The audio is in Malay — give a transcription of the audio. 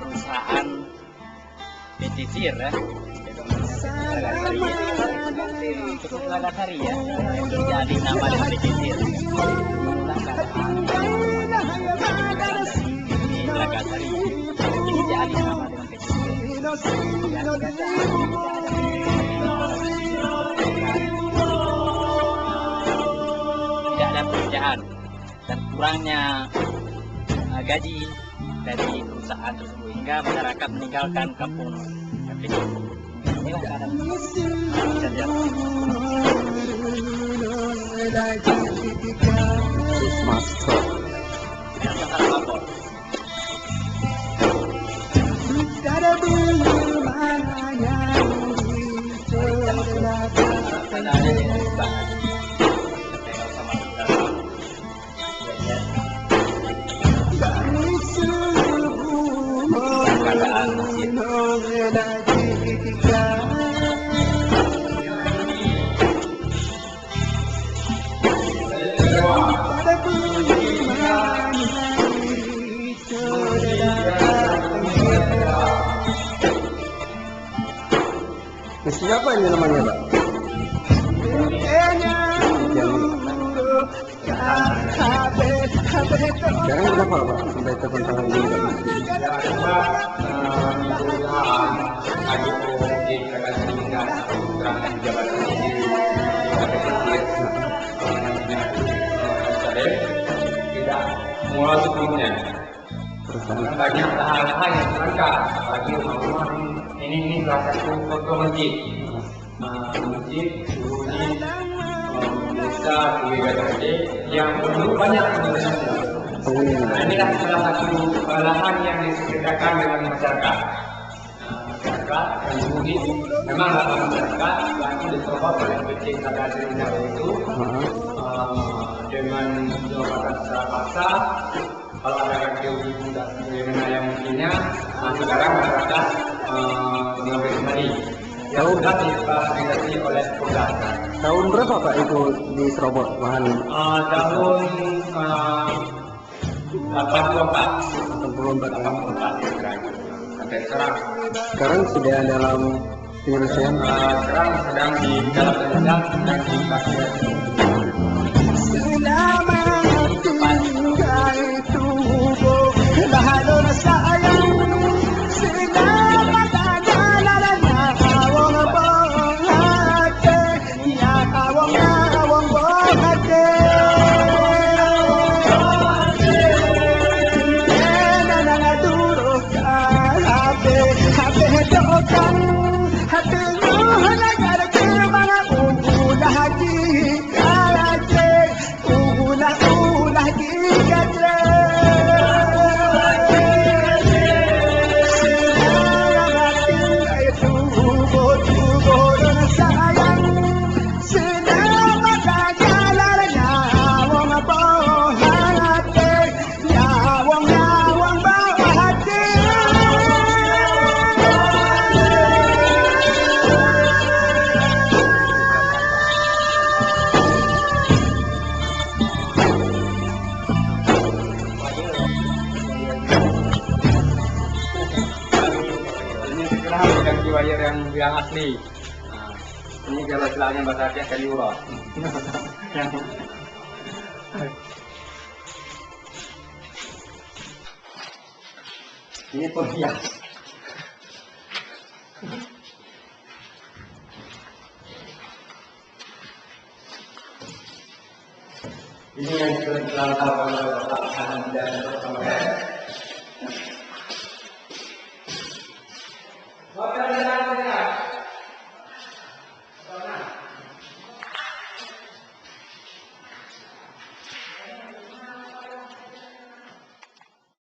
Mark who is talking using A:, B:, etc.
A: Perusahaan pesisir ya. Cukup Nagasari ya. Jadi nama dari pesisir. Nagasari. Jadi nama dengan pesisir. Tidak ada pekerjaan dan kurangnya gaji dari perusahaan tersebut hingga masyarakat meninggalkan kampung pesisir. Inilah keadaan saja. Yang sangat lapor.
B: Masjid apa ini namanya, Pak? Sekarang berapa, Pak? Sampai terbentang ini, Pak?
C: Tidak semua sebelumnya. Banyak hal-hal yang terangkat bagi rumah ini salah satu foto masjid. Masjid dulunya bisa digadai yang dulu banyak penghuninya. Inilah salah satu lahan yang disediakan dengan masyarakat. Masyarakat yang dihuni memang lahan masyarakat yang dicoba oleh PT Nagasari itu dengan jabatan secara paksa. Kalau ada yang tidak bagaimana yang mestinya, sekarang masyarakat mengambil kembali. Yang sudah difasilitasi oleh Polda.
B: Tahun berapa, Pak, itu diserobot lahan ini?
C: Tahun 84. Sampai sekarang.
B: Sekarang sudah dalam penyelesaian?
C: Sekarang sedang di dalam penyelesaian, sedang difasilitasi. Yang asli. Ini kalau istilahnya bahasa Aceh kaliurot. Ini penghias. Ini yang selalu tahu oleh Bapak Hanan dan Bapak.